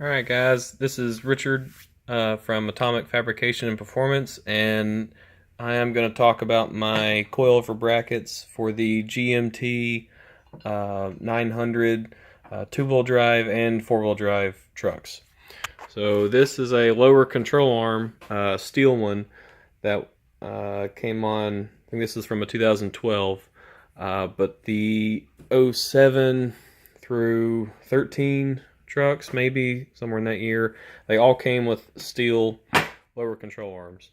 Alright guys, this is Richard from Atomic Fabrication and Performance, and I am going to talk about my coilover brackets for the GMT 900 two-wheel drive and four-wheel drive trucks. So this is a lower control arm, steel one, that came on, I think this is from a 2012, but the 07 through 13 trucks, maybe somewhere in that year, they all came with steel lower control arms.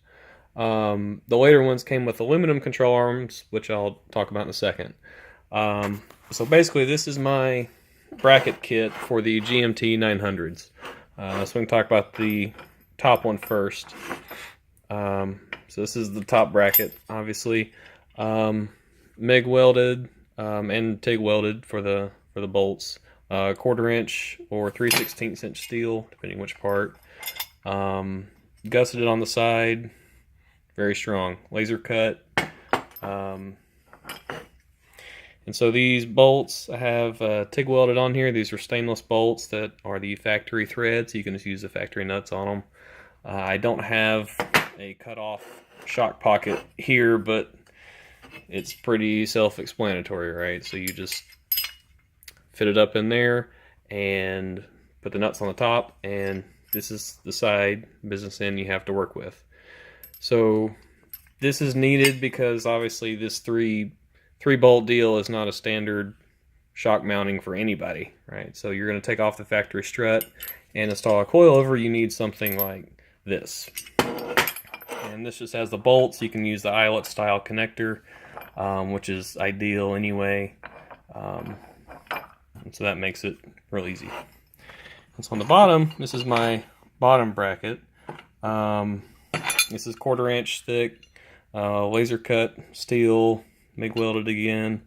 The later ones came with aluminum control arms, which I'll talk about in a second. So basically this is my bracket kit for the GMT 900s. So we can talk about the top one first. So this is the top bracket, obviously. MIG welded and TIG welded for the bolts. 1/4 inch or 3/16 inch steel, depending which part. Gusseted on the side, very strong. Laser cut. And so these bolts I have TIG welded on here. These are stainless bolts that are the factory threads. You can just use the factory nuts on them. I don't have a cut-off shock pocket here, but it's pretty self-explanatory, right? So you just fit it up in there and put the nuts on the top, and this is the side business end you have to work with. So this is needed because obviously this three bolt deal is not a standard shock mounting for anybody, right? So you're going to take off the factory strut and install a coilover. You need something like this, and this just has the bolts. You can use the eyelet style connector, which is ideal anyway. And so that makes it real easy. And so on the bottom, this is my bottom bracket. This is 1/4 inch thick, laser cut steel, MIG welded again.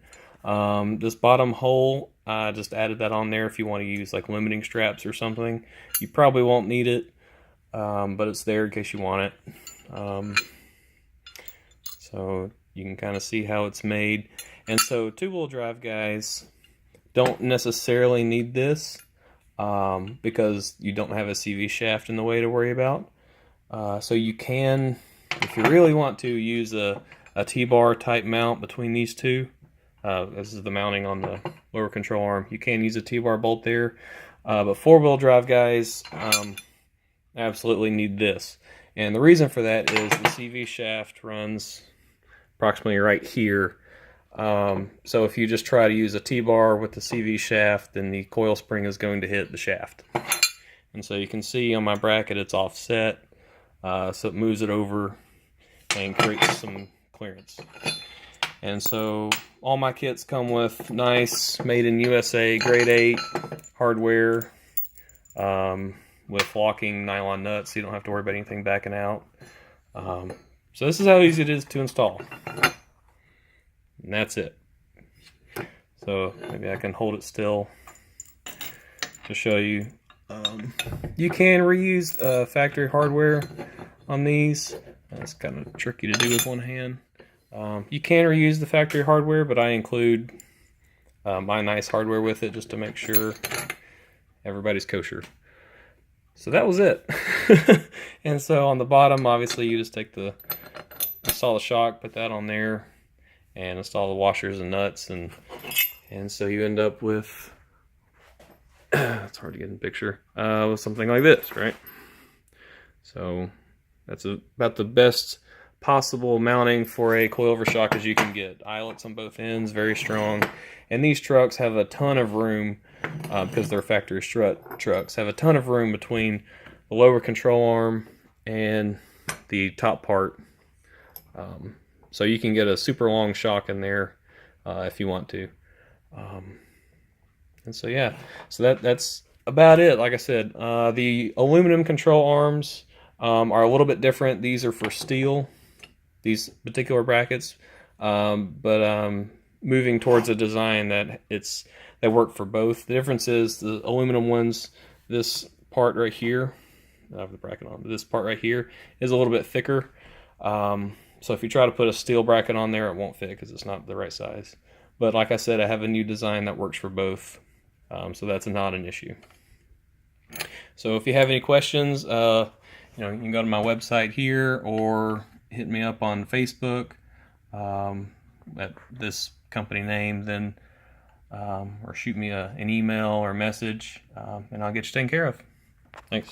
This bottom hole, I just added that on there if you want to use like limiting straps or something. You probably won't need it, but it's there in case you want it. So you can kind of see how it's made. And so two-wheel drive guys don't necessarily need this because you don't have a CV shaft in the way to worry about. So you can, if you really want to, use a T-bar type mount between these two. This is the mounting on the lower control arm. You can use a T-bar bolt there, but four-wheel drive guys absolutely need this. And the reason for that is the CV shaft runs approximately right here. So if you just try to use a T-bar with the CV shaft, then the coil spring is going to hit the shaft. And so you can see on my bracket it's offset, so it moves it over and creates some clearance. And so all my kits come with nice made in USA grade 8 hardware with locking nylon nuts, so you don't have to worry about anything backing out. So this is how easy it is to install. And that's it. So maybe I can hold it still to show you. You can reuse factory hardware on these. That's kind of tricky to do with one hand. You can reuse the factory hardware, but I include my nice hardware with it just to make sure everybody's kosher. So that was it. And so on the bottom, obviously you just take the install the shock, put that on there, and install the washers and nuts, and so you end up with it's hard to get in the picture with something like this, right? So that's about the best possible mounting for a coilover shock as you can get. Eyelets on both ends, very strong, and these trucks have a ton of room because they're factory strut trucks. Have a ton of room between the lower control arm and the top part. So you can get a super long shock in there if you want to. And so yeah, so that's about it. Like I said, the aluminum control arms are a little bit different. These are for steel, these particular brackets, but moving towards a design that they work for both. The difference is the aluminum ones, this part right here, I have the bracket on, but this part right here is a little bit thicker. So if you try to put a steel bracket on there, it won't fit because it's not the right size. But like I said, I have a new design that works for both, so that's not an issue. So if you have any questions, you can go to my website here or hit me up on Facebook at this company name, then or shoot me an email or message, and I'll get you taken care of. Thanks.